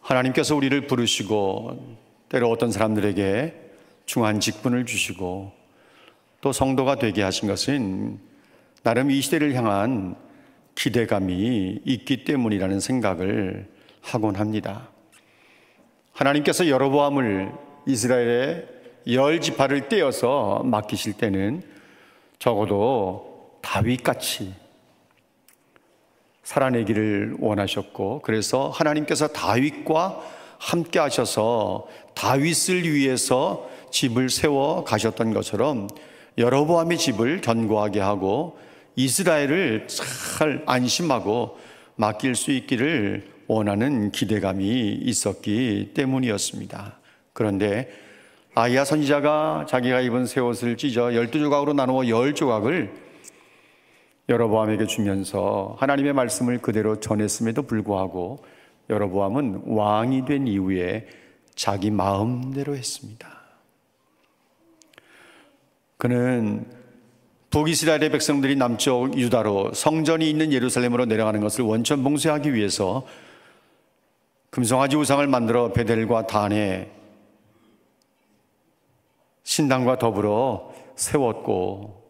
하나님께서 우리를 부르시고 때로 어떤 사람들에게 중한 직분을 주시고 또 성도가 되게 하신 것은 나름 이 시대를 향한 기대감이 있기 때문이라는 생각을 하곤 합니다. 하나님께서 여로보암을 이스라엘의 10지파를 떼어서 맡기실 때는 적어도 다윗같이 살아내기를 원하셨고, 그래서 하나님께서 다윗과 함께 하셔서 다윗을 위해서 집을 세워 가셨던 것처럼 여로보암의 집을 견고하게 하고 이스라엘을 잘 안심하고 맡길 수 있기를 원하는 기대감이 있었기 때문이었습니다. 그런데 아히야 선지자가 자기가 입은 새 옷을 찢어 12조각으로 나누어 10조각을 여로보암에게 주면서 하나님의 말씀을 그대로 전했음에도 불구하고 여로보암은 왕이 된 이후에 자기 마음대로 했습니다. 그는 북이스라엘의 백성들이 남쪽 유다로 성전이 있는 예루살렘으로 내려가는 것을 원천 봉쇄하기 위해서 금송아지 우상을 만들어 베델과 단에 신당과 더불어 세웠고,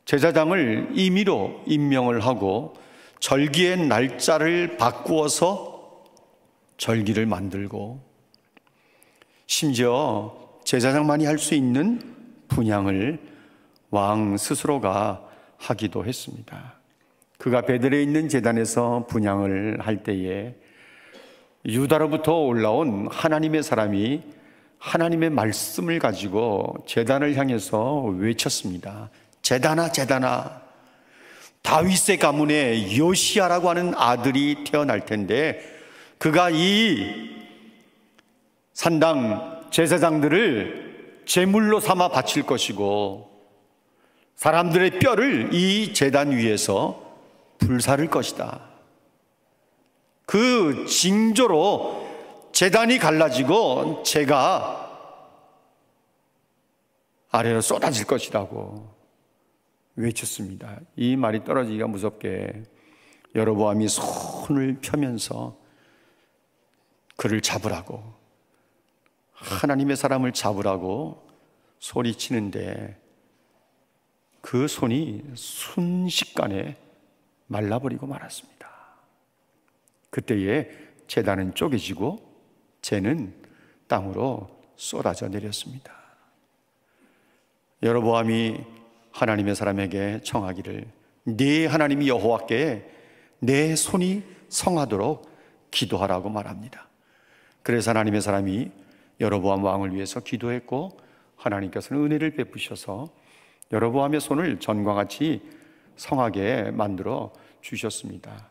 제사장을 임의로 임명을 하고 절기의 날짜를 바꾸어서 절기를 만들고, 심지어 제사장만이 할 수 있는 분향을 왕 스스로가 하기도 했습니다. 그가 베델에 있는 제단에서 분향을 할 때에 유다로부터 올라온 하나님의 사람이 하나님의 말씀을 가지고 제단을 향해서 외쳤습니다. 제단아, 제단아, 다윗의 가문에 요시야라고 하는 아들이 태어날 텐데 그가 이 산당 제사장들을 제물로 삼아 바칠 것이고 사람들의 뼈를 이 제단 위에서 불사를 것이다. 그 징조로 제단이 갈라지고 재가 아래로 쏟아질 것이라고 외쳤습니다. 이 말이 떨어지기가 무섭게 여로보암이 손을 펴면서 그를 잡으라고, 하나님의 사람을 잡으라고 소리치는데 그 손이 순식간에 말라버리고 말았습니다. 그때에 제단은 쪼개지고 재는 땅으로 쏟아져 내렸습니다. 여로보암이 하나님의 사람에게 청하기를 네 하나님이 여호와께 내 손이 성하도록 기도하라고 말합니다. 그래서 하나님의 사람이 여로보암 왕을 위해서 기도했고 하나님께서는 은혜를 베푸셔서 여로보암의 손을 전과 같이 성하게 만들어 주셨습니다.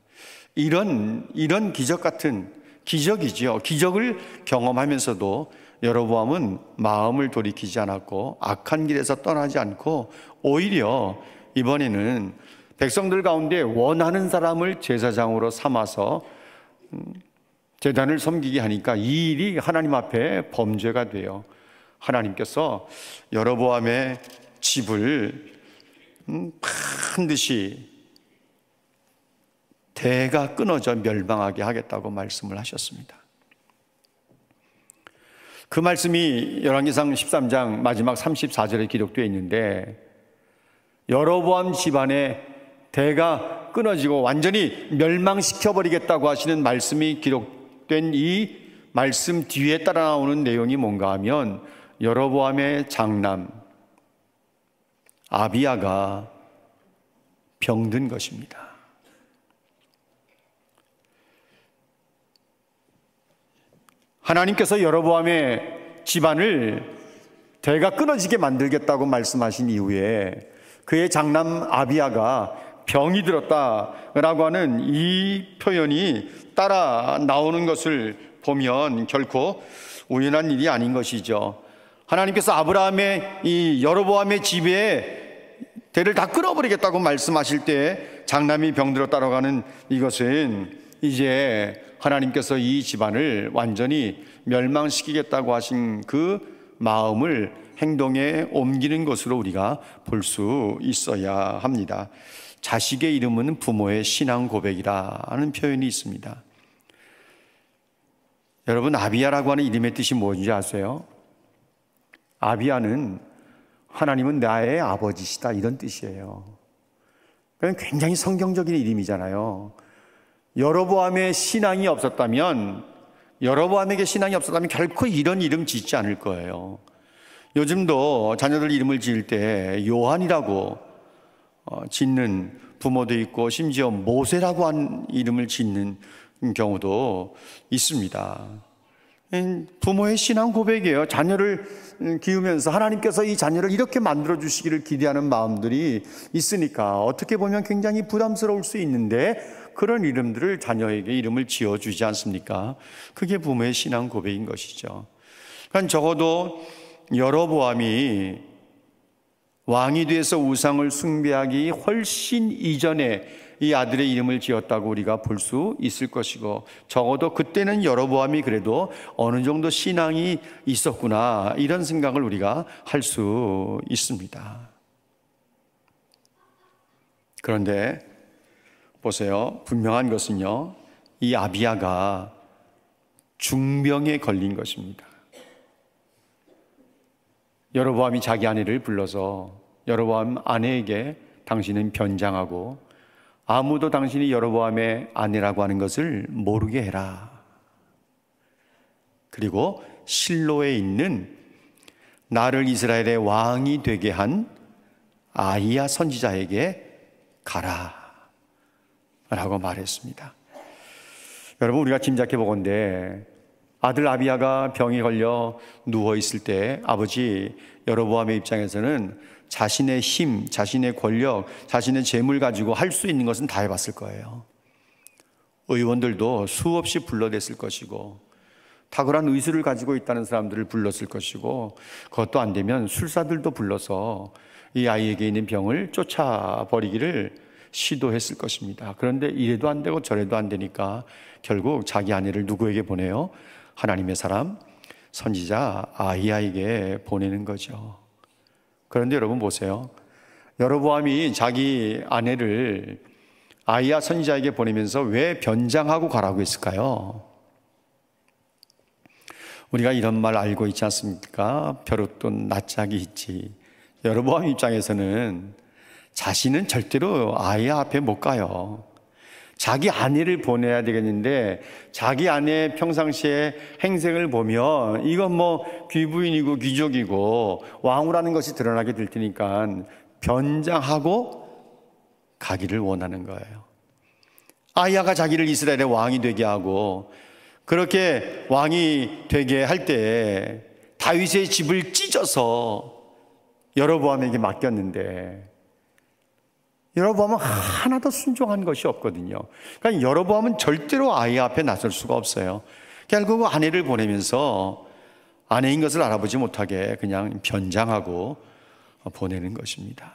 이런 기적 같은 기적이지요. 기적을 경험하면서도 여로보암은 마음을 돌이키지 않았고 악한 길에서 떠나지 않고 오히려 이번에는 백성들 가운데 원하는 사람을 제사장으로 삼아서 제단을 섬기게 하니까 이 일이 하나님 앞에 범죄가 돼요. 하나님께서 여로보암의 집을 반드시 대가 끊어져 멸망하게 하겠다고 말씀을 하셨습니다. 그 말씀이 열왕기상 13장 마지막 34절에 기록되어 있는데 여로보암 집안에 대가 끊어지고 완전히 멸망시켜버리겠다고 하시는 말씀이 기록된 이 말씀 뒤에 따라 나오는 내용이 뭔가 하면 여로보암의 장남 아비야가 병든 것입니다. 하나님께서 여로보암의 집안을 대가 끊어지게 만들겠다고 말씀하신 이후에 그의 장남 아비야가 병이 들었다라고 하는 이 표현이 따라 나오는 것을 보면 결코 우연한 일이 아닌 것이죠. 하나님께서 아브라함의 이 여로보암의 집에 대를 다 끊어버리겠다고 말씀하실 때 장남이 병들었다고 하는 이것은 이제 하나님께서 이 집안을 완전히 멸망시키겠다고 하신 그 마음을 행동에 옮기는 것으로 우리가 볼 수 있어야 합니다. 자식의 이름은 부모의 신앙 고백이라는 표현이 있습니다. 여러분, 아비야라고 하는 이름의 뜻이 뭔지 아세요? 아비야는 하나님은 나의 아버지시다, 이런 뜻이에요. 그건 굉장히 성경적인 이름이잖아요. 여로보암의 신앙이 없었다면, 여로보암에게 신앙이 없었다면 결코 이런 이름 짓지 않을 거예요. 요즘도 자녀들 이름을 지을 때 요한이라고 짓는 부모도 있고, 심지어 모세라고 한 이름을 짓는 경우도 있습니다. 부모의 신앙 고백이에요. 자녀를 키우면서 하나님께서 이 자녀를 이렇게 만들어 주시기를 기대하는 마음들이 있으니까 어떻게 보면 굉장히 부담스러울 수 있는데, 그런 이름들을 자녀에게 이름을 지어주지 않습니까? 그게 부모의 신앙 고백인 것이죠. 그러니까 적어도 여로보암이 왕이 돼서 우상을 숭배하기 훨씬 이전에 이 아들의 이름을 지었다고 우리가 볼 수 있을 것이고, 적어도 그때는 여로보암이 그래도 어느 정도 신앙이 있었구나, 이런 생각을 우리가 할 수 있습니다. 그런데 보세요. 분명한 것은요, 이 아비야가 중병에 걸린 것입니다. 여로보암이 자기 아내를 불러서 여로보암 아내에게 당신은 변장하고 아무도 당신이 여로보암의 아내라고 하는 것을 모르게 해라. 그리고 실로에 있는 나를 이스라엘의 왕이 되게 한 아히야 선지자에게 가라 라고 말했습니다. 여러분, 우리가 짐작해 보건대 아들 아비야가 병에 걸려 누워있을 때 아버지 여로보암의 입장에서는 자신의 힘, 자신의 권력, 자신의 재물 가지고 할 수 있는 것은 다 해봤을 거예요. 의원들도 수없이 불러댔을 것이고, 탁월한 의술을 가지고 있다는 사람들을 불렀을 것이고, 그것도 안 되면 술사들도 불러서 이 아이에게 있는 병을 쫓아버리기를 시도했을 것입니다. 그런데 이래도 안 되고 저래도 안 되니까 결국 자기 아내를 누구에게 보내요? 하나님의 사람 선지자 아히야에게 보내는 거죠. 그런데 여러분 보세요. 여로보암이 자기 아내를 아히야 선지자에게 보내면서 왜 변장하고 가라고 했을까요? 우리가 이런 말 알고 있지 않습니까? 벼룩돈 낯짝이 있지. 여로보암 입장에서는 자신은 절대로 아히야 앞에 못 가요. 자기 아내를 보내야 되겠는데, 자기 아내의 평상시에 행색을 보면 이건 뭐 귀부인이고 귀족이고 왕후라는 것이 드러나게 될 테니까 변장하고 가기를 원하는 거예요. 아히야가 자기를 이스라엘의 왕이 되게 하고, 그렇게 왕이 되게 할 때 다윗의 집을 찢어서 여로보암에게 맡겼는데, 여로보암은 하나도 순종한 것이 없거든요. 그러니까 여로보암은 절대로 아히야 앞에 나설 수가 없어요. 결국 아내를 보내면서 아내인 것을 알아보지 못하게 그냥 변장하고 보내는 것입니다.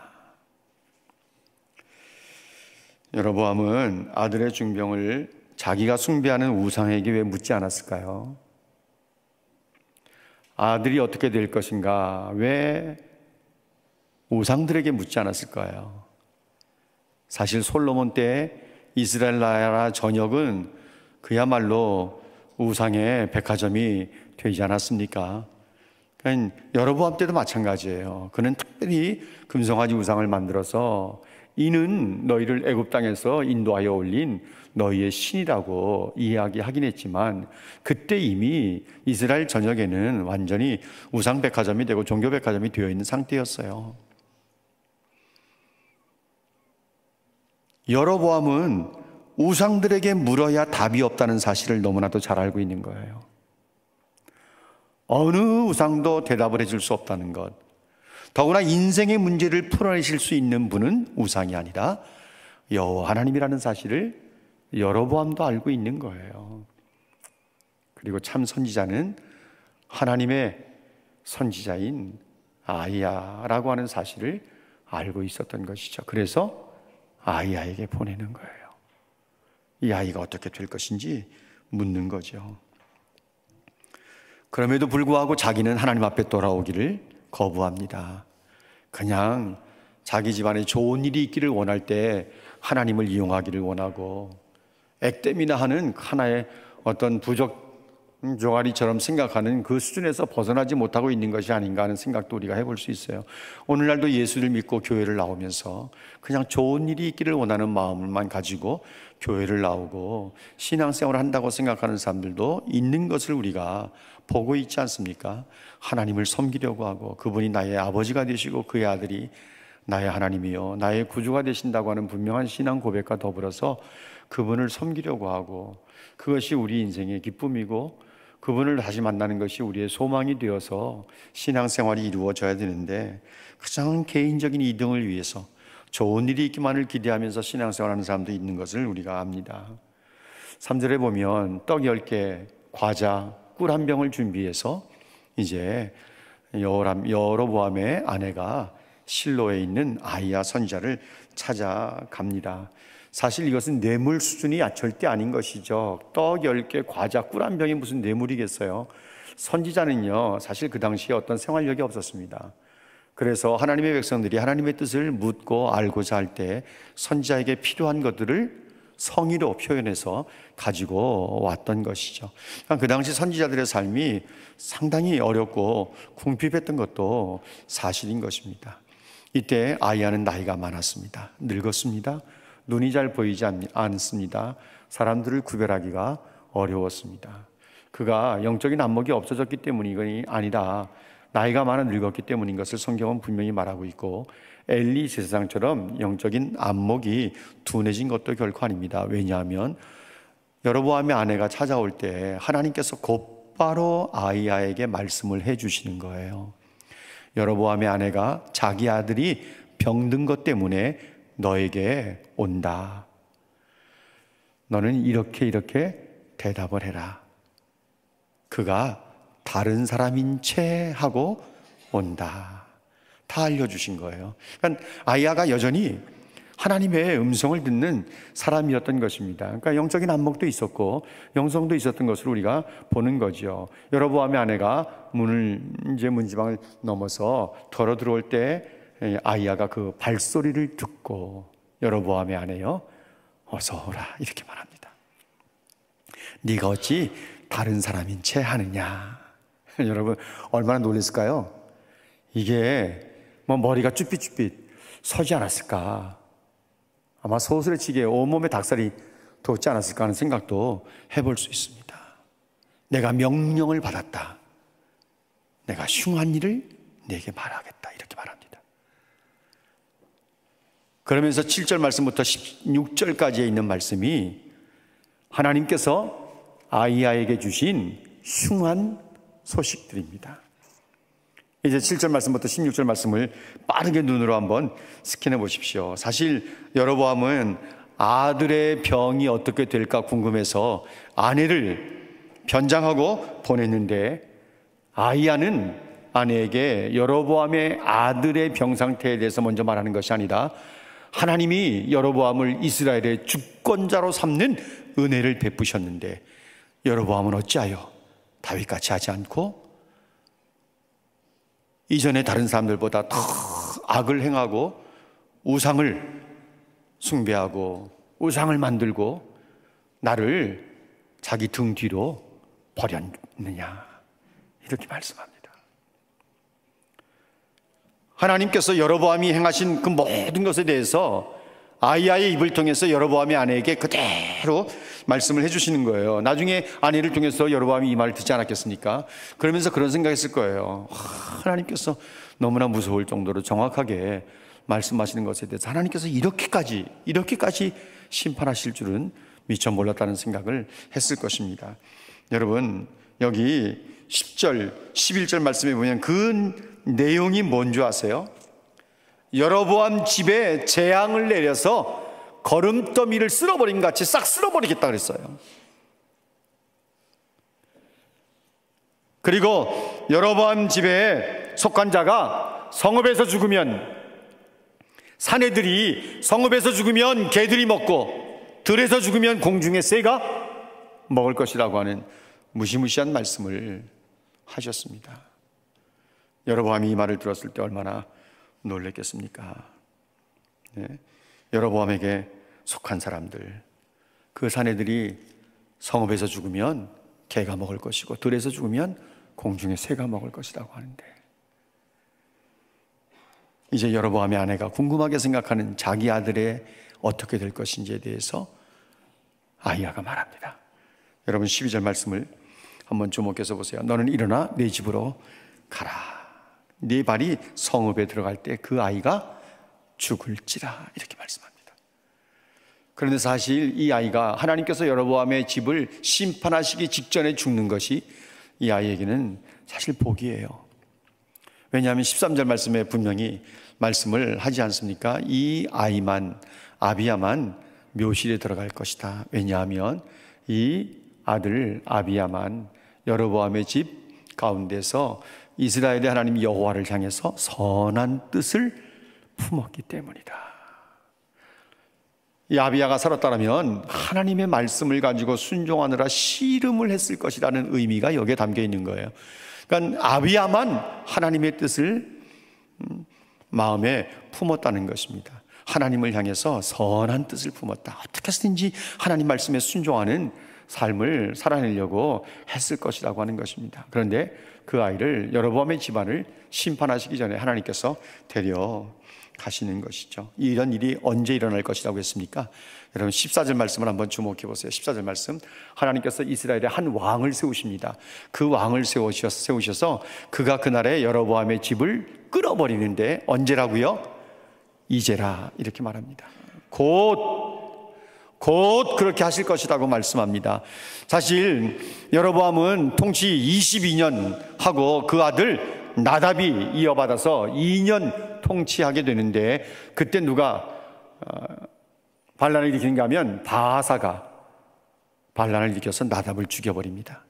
여로보암은 아들의 중병을 자기가 숭배하는 우상에게 왜 묻지 않았을까요? 아들이 어떻게 될 것인가 왜 우상들에게 묻지 않았을까요? 사실 솔로몬 때 이스라엘 나라 전역은 그야말로 우상의 백화점이 되지 않았습니까? 그러니까 여로보암 때도 마찬가지예요. 그는 특별히 금송아지 우상을 만들어서 이는 너희를 애굽 땅에서 인도하여 올린 너희의 신이라고 이야기하긴 했지만, 그때 이미 이스라엘 전역에는 완전히 우상 백화점이 되고 종교 백화점이 되어 있는 상태였어요. 여로보암은 우상들에게 물어야 답이 없다는 사실을 너무나도 잘 알고 있는 거예요. 어느 우상도 대답을 해줄 수 없다는 것, 더구나 인생의 문제를 풀어내실 수 있는 분은 우상이 아니라 여호와 하나님이라는 사실을 여로보암도 알고 있는 거예요. 그리고 참 선지자는 하나님의 선지자인 아히야라고 하는 사실을 알고 있었던 것이죠. 그래서 아히야에게 보내는 거예요. 이 아이가 어떻게 될 것인지 묻는 거죠. 그럼에도 불구하고 자기는 하나님 앞에 돌아오기를 거부합니다. 그냥 자기 집안에 좋은 일이 있기를 원할 때 하나님을 이용하기를 원하고, 액땜이나 하는 하나의 어떤 부족 종아리처럼 생각하는 그 수준에서 벗어나지 못하고 있는 것이 아닌가 하는 생각도 우리가 해볼 수 있어요. 오늘날도 예수를 믿고 교회를 나오면서 그냥 좋은 일이 있기를 원하는 마음만 가지고 교회를 나오고 신앙생활을 한다고 생각하는 사람들도 있는 것을 우리가 보고 있지 않습니까? 하나님을 섬기려고 하고 그분이 나의 아버지가 되시고 그의 아들이 나의 하나님이요 나의 구주가 되신다고 하는 분명한 신앙 고백과 더불어서 그분을 섬기려고 하고 그것이 우리 인생의 기쁨이고 그분을 다시 만나는 것이 우리의 소망이 되어서 신앙생활이 이루어져야 되는데 가장 개인적인 이득을 위해서 좋은 일이 있기만을 기대하면서 신앙생활하는 사람도 있는 것을 우리가 압니다. 3절에 보면 떡 10개, 과자, 꿀 한 병을 준비해서 이제 여로보암의 아내가 실로에 있는 아이야 선지자를 찾아갑니다. 사실 이것은 뇌물 수준이 절대 아닌 것이죠. 떡 10개, 과자, 꿀 한 병이 무슨 뇌물이겠어요. 선지자는요 사실 그 당시에 어떤 생활력이 없었습니다. 그래서 하나님의 백성들이 하나님의 뜻을 묻고 알고자 할 때 선지자에게 필요한 것들을 성의로 표현해서 가지고 왔던 것이죠. 그 당시 선지자들의 삶이 상당히 어렵고 궁핍했던 것도 사실인 것입니다. 이때 아이야는 나이가 많았습니다. 늙었습니다. 눈이 잘 보이지 않습니다. 사람들을 구별하기가 어려웠습니다. 그가 영적인 안목이 없어졌기 때문이 아니라 나이가 많아 늙었기 때문인 것을 성경은 분명히 말하고 있고 엘리 제사장처럼 영적인 안목이 둔해진 것도 결코 아닙니다. 왜냐하면 여로보암의 아내가 찾아올 때 하나님께서 곧바로 아이야에게 말씀을 해주시는 거예요. 여로보암의 아내가 자기 아들이 병든 것 때문에 너에게 온다. 너는 이렇게 대답을 해라. 그가 다른 사람인 채 하고 온다. 다 알려주신 거예요. 그러니까 아이야가 여전히 하나님의 음성을 듣는 사람이었던 것입니다. 그러니까 영적인 안목도 있었고 영성도 있었던 것을 우리가 보는 거죠. 여로보암의 아내가 문지방을 넘어서 걸어 들어올 때 아이야가 그 발소리를 듣고 여로보암의 아내여 어서 오라 이렇게 말합니다. 네가 어찌 다른 사람인 채 하느냐. 여러분 얼마나 놀랐을까요? 이게 머리가 쭈삣쭈삣 서지 않았을까. 아마 소스레치게 온몸에 닭살이 돋지 않았을까 하는 생각도 해볼 수 있습니다. 내가 명령을 받았다. 내가 흉한 일을 내게 말하겠다 이렇게 말합니다. 그러면서 7절 말씀부터 16절까지에 있는 말씀이 하나님께서 아이야에게 주신 흉한 소식들입니다. 이제 7절 말씀부터 16절 말씀을 빠르게 눈으로 한번 스캔해 보십시오. 사실 여로보암은 아들의 병이 어떻게 될까 궁금해서 아내를 변장하고 보냈는데 아이야는 아내에게 여로보암의 아들의 병 상태에 대해서 먼저 말하는 것이 아니라 하나님이 여로보암을 이스라엘의 주권자로 삼는 은혜를 베푸셨는데 여로보암은 어찌하여 다윗같이 하지 않고 이전에 다른 사람들보다 더 악을 행하고 우상을 숭배하고 우상을 만들고 나를 자기 등 뒤로 버렸느냐 이렇게 말씀합니다. 하나님께서 여로보암이 행하신 그 모든 것에 대해서 아이야의 입을 통해서 여로보암의 아내에게 그대로 말씀을 해주시는 거예요. 나중에 아내를 통해서 여로보암이 이 말을 듣지 않았겠습니까? 그러면서 그런 생각했을 거예요. 하나님께서 너무나 무서울 정도로 정확하게 말씀하시는 것에 대해서 하나님께서 이렇게까지 심판하실 줄은 미처 몰랐다는 생각을 했을 것입니다. 여러분 여기 10절 11절 말씀에 보면 그 내용이 뭔지 아세요? 여로보암 집에 재앙을 내려서 거름더미를 쓸어버린 같이 싹 쓸어버리겠다 그랬어요. 그리고 여로보암 집에 속한 자가 성읍에서 죽으면 사내들이 성읍에서 죽으면 개들이 먹고 들에서 죽으면 공중의 새가 먹을 것이라고 하는 무시무시한 말씀을 하셨습니다. 여로보암이 이 말을 들었을 때 얼마나 놀랬겠습니까? 네. 여로보암에게 속한 사람들, 그 사내들이 성읍에서 죽으면 개가 먹을 것이고 들에서 죽으면 공중의 새가 먹을 것이라고 하는데, 이제 여로보암의 아내가 궁금하게 생각하는 자기 아들의 어떻게 될 것인지에 대해서 아히야가 말합니다. 여러분 12절 말씀을 한번 주목해서 보세요. 너는 일어나 네 집으로 가라. 네 발이 성읍에 들어갈 때 그 아이가 죽을지라, 이렇게 말씀합니다. 그런데 사실 이 아이가 하나님께서 여로보암의 집을 심판하시기 직전에 죽는 것이 이 아이에게는 사실 복이에요. 왜냐하면 13절 말씀에 분명히 말씀을 하지 않습니까? 이 아이만, 아비야만 묘실에 들어갈 것이다. 왜냐하면 이 아들 아비야만 여로보암의 집 가운데서 이스라엘의 하나님 여호와를 향해서 선한 뜻을 품었기 때문이다. 이 아비야가 살았다면 하나님의 말씀을 가지고 순종하느라 씨름을 했을 것이라는 의미가 여기에 담겨 있는 거예요. 그러니까 아비야만 하나님의 뜻을 마음에 품었다는 것입니다. 하나님을 향해서 선한 뜻을 품었다. 어떻게 해서든지 하나님 말씀에 순종하는 삶을 살아내려고 했을 것이라고 하는 것입니다. 그런데 그 아이를, 여로보암의 집안을 심판하시기 전에 하나님께서 데려가시는 것이죠. 이런 일이 언제 일어날 것이라고 했습니까? 여러분 14절 말씀을 한번 주목해 보세요. 14절 말씀, 하나님께서 이스라엘에 한 왕을 세우십니다. 그 왕을 세우셔서 그가 그날에 여로보암의 집을 끌어버리는데, 언제라고요? 이제라, 이렇게 말합니다. 곧 그렇게 하실 것이라고 말씀합니다. 사실 여로보암은 통치 22년 하고 그 아들 나답이 이어받아서 2년 통치하게 되는데, 그때 누가 반란을 일으키는가 하면 바하사가 반란을 일으켜서 나답을 죽여버립니다.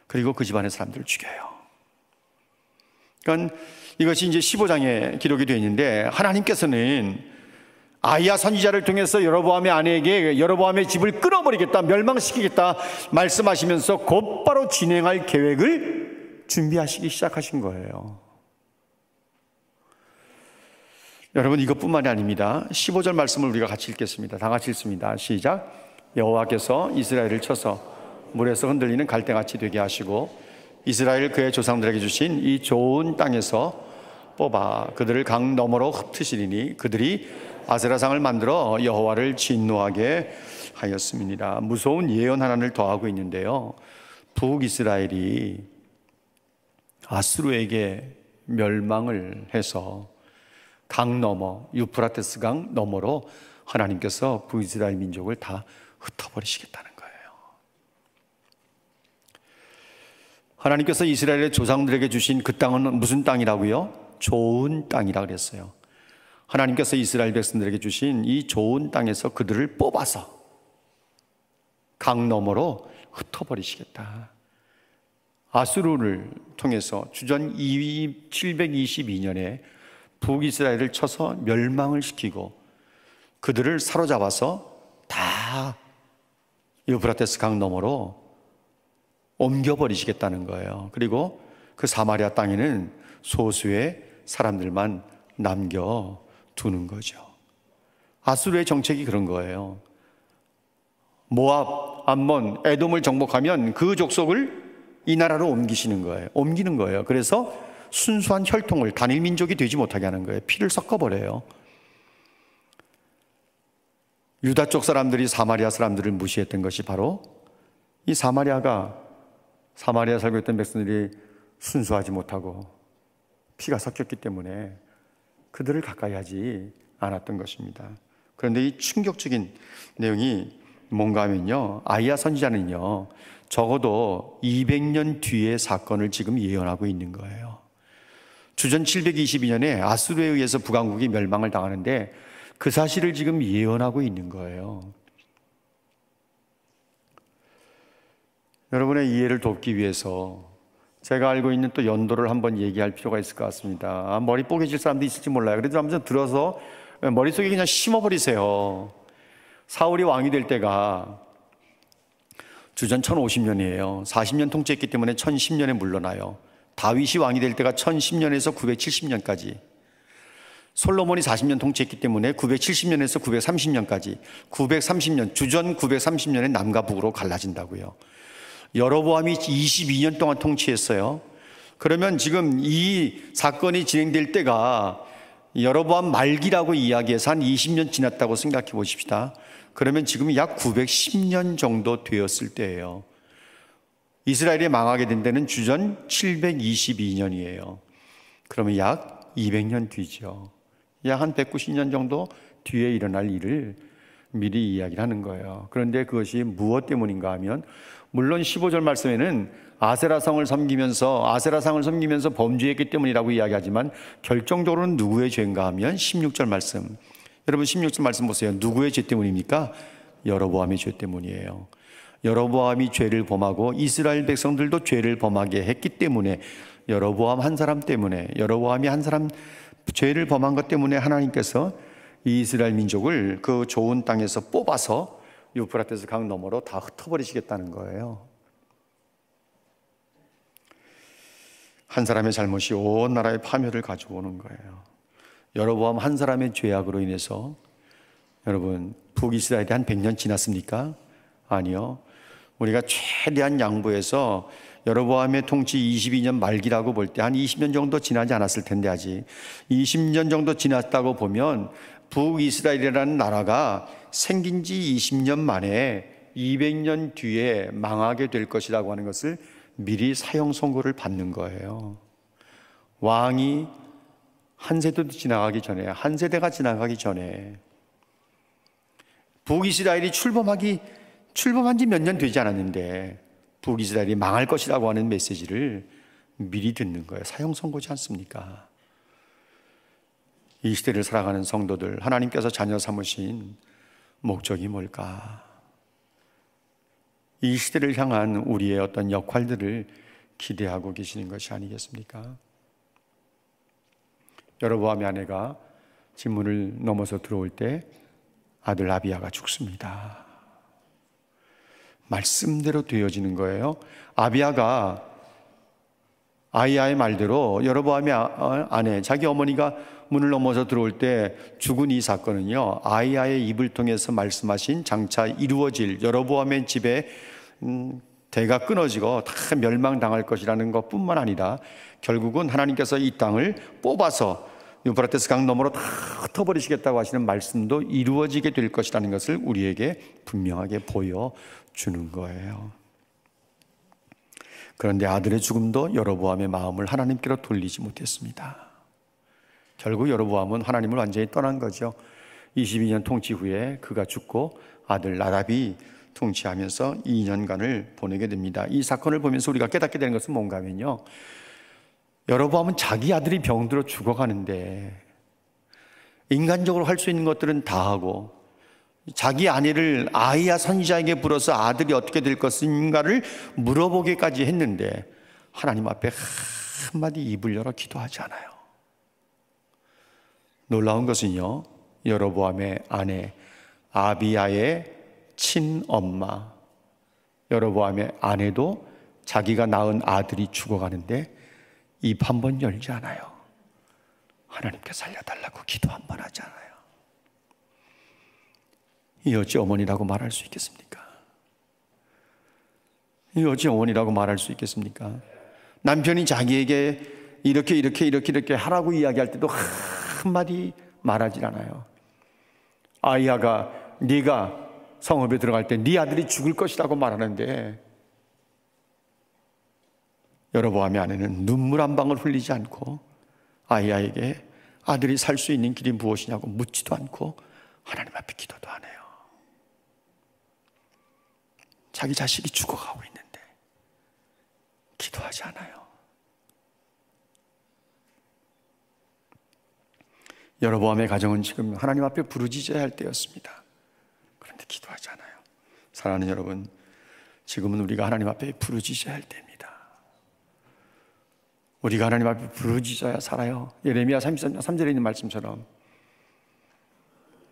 그리고 그 집안의 사람들을 죽여요. 그러니까 이것이 이제 15장에 기록이 되어 있는데, 하나님께서는 아히야 선지자를 통해서 여로보암의 아내에게 여로보암의 집을 끊어버리겠다, 멸망시키겠다 말씀하시면서 곧바로 진행할 계획을 준비하시기 시작하신 거예요. 여러분 이것뿐만이 아닙니다. 15절 말씀을 우리가 같이 읽겠습니다. 다 같이 읽습니다. 시작. 여호와께서 이스라엘을 쳐서 물에서 흔들리는 갈대같이 되게 하시고 이스라엘 그의 조상들에게 주신 이 좋은 땅에서 뽑아 그들을 강 너머로 흩으시리니 그들이 아세라상을 만들어 여호와를 진노하게 하였음이니라. 무서운 예언 하나를 더하고 있는데요, 북이스라엘이 아수르에게 멸망을 해서 강 너머, 유프라테스 강 너머로 하나님께서 북이스라엘 민족을 다 흩어버리시겠다는 거예요. 하나님께서 이스라엘의 조상들에게 주신 그 땅은 무슨 땅이라고요? 좋은 땅이라 그랬어요. 하나님께서 이스라엘 백성들에게 주신 이 좋은 땅에서 그들을 뽑아서 강 너머로 흩어버리시겠다. 아수르를 통해서 주전 722년에 북이스라엘을 쳐서 멸망을 시키고 그들을 사로잡아서 다 유프라테스 강 너머로 옮겨버리시겠다는 거예요. 그리고 그 사마리아 땅에는 소수의 사람들만 남겨두는 거죠. 아수르의 정책이 그런 거예요. 모압, 암몬, 에돔을 정복하면 그 족속을 이 나라로 옮기시는 거예요. 옮기는 거예요. 그래서 순수한 혈통을, 단일 민족이 되지 못하게 하는 거예요. 피를 섞어버려요. 유다 쪽 사람들이 사마리아 사람들을 무시했던 것이 바로 이 사마리아 살고 있던 백성들이 순수하지 못하고 피가 섞였기 때문에 그들을 가까이 하지 않았던 것입니다. 그런데 이 충격적인 내용이 뭔가 하면요, 아히야 선지자는요 적어도 200년 뒤의 사건을 지금 예언하고 있는 거예요. 주전 722년에 아수르에 의해서 북왕국이 멸망을 당하는데 그 사실을 지금 예언하고 있는 거예요. 여러분의 이해를 돕기 위해서 제가 알고 있는 또 연도를 한번 얘기할 필요가 있을 것 같습니다. 머리 뽀개질 사람도 있을지 몰라요. 그래도 한번 들어서 머릿속에 그냥 심어버리세요. 사울이 왕이 될 때가 주전 1050년이에요. 40년 통치했기 때문에 1010년에 물러나요. 다윗이 왕이 될 때가 1010년에서 970년까지, 솔로몬이 40년 통치했기 때문에 970년에서 930년까지, 930년, 주전 930년에 남과 북으로 갈라진다고요. 여로보암이 22년 동안 통치했어요. 그러면 지금 이 사건이 진행될 때가 여로보암 말기라고 이야기해서 한 20년 지났다고 생각해 보십시다. 그러면 지금 약 910년 정도 되었을 때예요. 이스라엘이 망하게 된 데는 주전 722년이에요. 그러면 약 200년 뒤죠. 약 한 190년 정도 뒤에 일어날 일을 미리 이야기를 하는 거예요. 그런데 그것이 무엇 때문인가 하면, 물론 15절 말씀에는 아세라상을 섬기면서 범죄했기 때문이라고 이야기하지만 결정적으로는 누구의 죄인가 하면 16절 말씀, 여러분 16절 말씀 보세요. 누구의 죄 때문입니까? 여로보암의 죄 때문이에요. 여로보암이 죄를 범하고 이스라엘 백성들도 죄를 범하게 했기 때문에, 여로보암 한 사람 때문에, 여로보암이 한 사람 죄를 범한 것 때문에 하나님께서 이 이스라엘 민족을 그 좋은 땅에서 뽑아서 유프라테스 강 너머로 다 흩어버리시겠다는 거예요. 한 사람의 잘못이 온 나라의 파멸을 가져오는 거예요. 여로보암 한 사람의 죄악으로 인해서 여러분 북이스라엘이 한 100년 지났습니까? 아니요. 우리가 최대한 양보해서 여로보암의 통치 22년 말기라고 볼 때 한 20년 정도 지나지 않았을 텐데, 아직 20년 정도 지났다고 보면 북이스라엘이라는 나라가 생긴 지 20년 만에 200년 뒤에 망하게 될 것이라고 하는 것을 미리 사형 선고를 받는 거예요. 왕이 한 세대도 지나가기 전에, 한 세대가 지나가기 전에 북이스라엘이 출범한 지 몇 년 되지 않았는데 북이스라엘이 망할 것이라고 하는 메시지를 미리 듣는 거예요. 사형 선고지 않습니까? 이 시대를 살아가는 성도들, 하나님께서 자녀 삼으신 목적이 뭘까? 이 시대를 향한 우리의 어떤 역할들을 기대하고 계시는 것이 아니겠습니까? 여로보암의 아내가 진문을 넘어서 들어올 때 아들 아비야가 죽습니다. 말씀대로 되어지는 거예요. 아비야가 아이야의 말대로 여로보암의 아내, 자기 어머니가 문을 넘어서 들어올 때 죽은 이 사건은요, 아이야의 입을 통해서 말씀하신 장차 이루어질 여로보암의 집에 대가 끊어지고 다 멸망당할 것이라는 것뿐만 아니라 결국은 하나님께서 이 땅을 뽑아서 유프라테스 강 너머로 다 흩어버리시겠다고 하시는 말씀도 이루어지게 될 것이라는 것을 우리에게 분명하게 보여주는 거예요. 그런데 아들의 죽음도 여로보암의 마음을 하나님께로 돌리지 못했습니다. 결국 여로보암은 하나님을 완전히 떠난 거죠. 22년 통치 후에 그가 죽고 아들 나답이 통치하면서 2년간을 보내게 됩니다. 이 사건을 보면서 우리가 깨닫게 되는 것은 뭔가 하면요, 여로보암은 자기 아들이 병들어 죽어가는데 인간적으로 할 수 있는 것들은 다 하고 자기 아내를 아이야 선지자에게 불어서 아들이 어떻게 될 것인가를 물어보기까지 했는데 하나님 앞에 한마디 입을 열어 기도하지 않아요. 놀라운 것은요, 여로보암의 아내 아비야의 친엄마, 여로보암의 아내도 자기가 낳은 아들이 죽어가는데 입 한 번 열지 않아요. 하나님께 살려달라고 기도 한 번 하지 않아요. 이 어찌 어머니라고 말할 수 있겠습니까? 이 어찌 어머니라고 말할 수 있겠습니까? 남편이 자기에게 이렇게 하라고 이야기할 때도 한마디 말하지 않아요. 아이야가 네가 성읍에 들어갈 때 네 아들이 죽을 것이라고 말하는데 여로보암의 아내는 눈물 한 방울 흘리지 않고 아이야에게 아들이 살 수 있는 길이 무엇이냐고 묻지도 않고 하나님 앞에 기도도 안 해요. 자기 자식이 죽어가고 있는데 기도하지 않아요. 여로보암의 가정은 지금 하나님 앞에 부르짖어야 할 때였습니다. 그런데 기도하지 않아요. 사랑하는 여러분, 지금은 우리가 하나님 앞에 부르짖어야 할 때입니다. 우리가 하나님 앞에 부르짖어야 살아요. 예레미야 33절에 있는 말씀처럼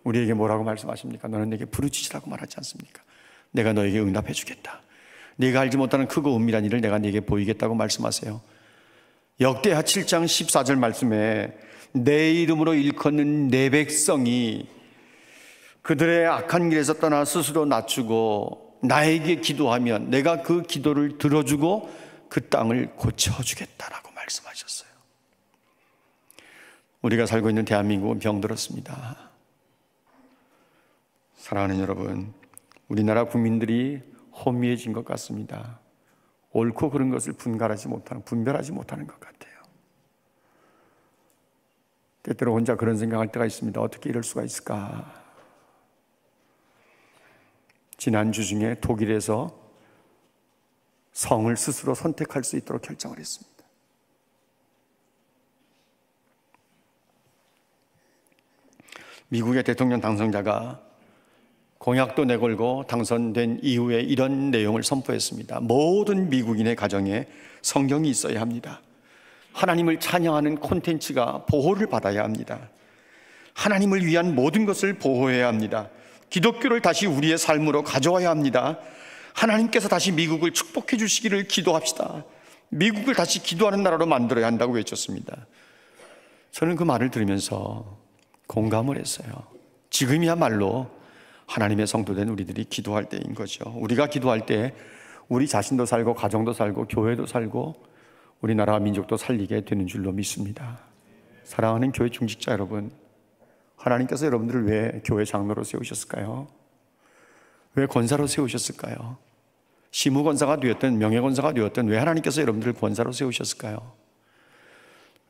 우리에게 뭐라고 말씀하십니까? 너는 내게 부르짖으라고 말하지 않습니까? 내가 너에게 응답해 주겠다. 네가 알지 못하는 크고 은밀한 일을 내가 네게 보이겠다고 말씀하세요. 역대하 7장 14절 말씀에 내 이름으로 일컫는 내 백성이 그들의 악한 길에서 떠나 스스로 낮추고 나에게 기도하면 내가 그 기도를 들어주고 그 땅을 고쳐주겠다라고 말씀하셨어요. 우리가 살고 있는 대한민국은 병들었습니다. 사랑하는 여러분, 우리나라 국민들이 혼미해진 것 같습니다. 옳고 그른 것을 분별하지 못하는 것 같아요. 때때로 혼자 그런 생각할 때가 있습니다. 어떻게 이럴 수가 있을까? 지난주 중에 독일에서 성을 스스로 선택할 수 있도록 결정을 했습니다. 미국의 대통령 당선자가 공약도 내걸고 당선된 이후에 이런 내용을 선포했습니다. 모든 미국인의 가정에 성경이 있어야 합니다. 하나님을 찬양하는 콘텐츠가 보호를 받아야 합니다. 하나님을 위한 모든 것을 보호해야 합니다. 기독교를 다시 우리의 삶으로 가져와야 합니다. 하나님께서 다시 미국을 축복해 주시기를 기도합시다. 미국을 다시 기도하는 나라로 만들어야 한다고 외쳤습니다. 저는 그 말을 들으면서 공감을 했어요. 지금이야말로 하나님의 성도된 우리들이 기도할 때인 거죠. 우리가 기도할 때 우리 자신도 살고 가정도 살고 교회도 살고 우리나라와 민족도 살리게 되는 줄로 믿습니다. 사랑하는 교회 중직자 여러분, 하나님께서 여러분들을 왜 교회 장로로 세우셨을까요? 왜 권사로 세우셨을까요? 시무권사가 되었든 명예권사가 되었든 왜 하나님께서 여러분들을 권사로 세우셨을까요?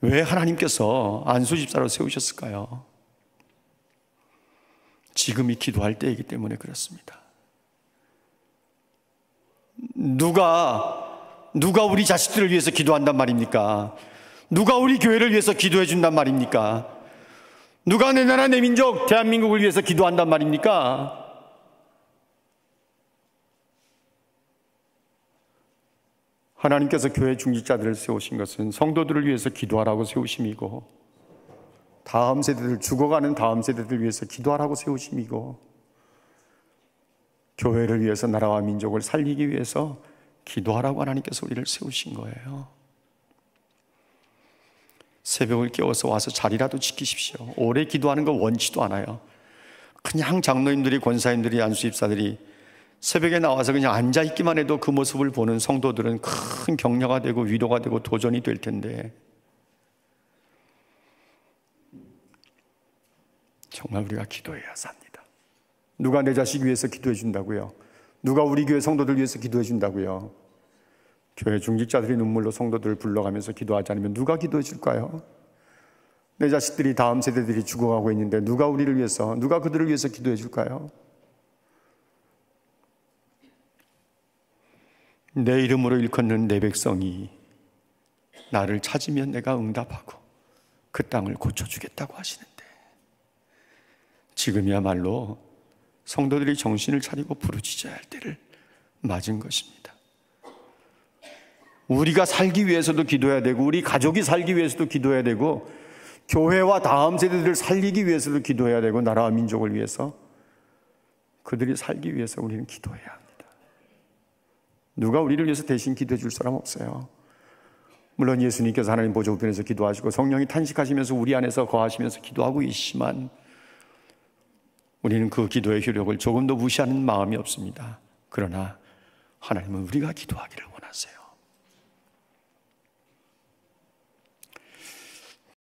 왜 하나님께서 안수집사로 세우셨을까요? 지금이 기도할 때이기 때문에 그렇습니다. 누가 우리 자식들을 위해서 기도한단 말입니까? 누가 우리 교회를 위해서 기도해 준단 말입니까? 누가 내 나라 내 민족 대한민국을 위해서 기도한단 말입니까? 하나님께서 교회 중직자들을 세우신 것은 성도들을 위해서 기도하라고 세우심이고, 다음 세대들, 죽어가는 다음 세대들 위해서 기도하라고 세우심이고, 교회를 위해서 나라와 민족을 살리기 위해서 기도하라고 하나님께서 우리를 세우신 거예요. 새벽을 깨워서 와서 자리라도 지키십시오. 오래 기도하는 거 원치도 않아요. 그냥 장로님들이, 권사님들이, 안수집사들이 새벽에 나와서 그냥 앉아있기만 해도 그 모습을 보는 성도들은 큰 격려가 되고 위로가 되고 도전이 될 텐데, 정말 우리가 기도해야 삽니다. 누가 내 자식 위해서 기도해 준다고요? 누가 우리 교회 성도들 위해서 기도해 준다고요? 교회 중직자들이 눈물로 성도들을 불러가면서 기도하지 않으면 누가 기도해 줄까요? 내 자식들이, 다음 세대들이 죽어가고 있는데 누가 우리를 위해서, 누가 그들을 위해서 기도해 줄까요? 내 이름으로 일컫는 내 백성이 나를 찾으면 내가 응답하고 그 땅을 고쳐주겠다고 하시는데, 지금이야말로 성도들이 정신을 차리고 부르짖어야 할 때를 맞은 것입니다. 우리가 살기 위해서도 기도해야 되고, 우리 가족이 살기 위해서도 기도해야 되고, 교회와 다음 세대들을 살리기 위해서도 기도해야 되고, 나라와 민족을 위해서, 그들이 살기 위해서 우리는 기도해야 합니다. 누가 우리를 위해서 대신 기도해 줄 사람 없어요. 물론 예수님께서 하나님 보좌 우편에서 기도하시고 성령이 탄식하시면서 우리 안에서 거하시면서 기도하고 계시지만, 우리는 그 기도의 효력을 조금도 무시하는 마음이 없습니다. 그러나 하나님은 우리가 기도하기를 원하세요.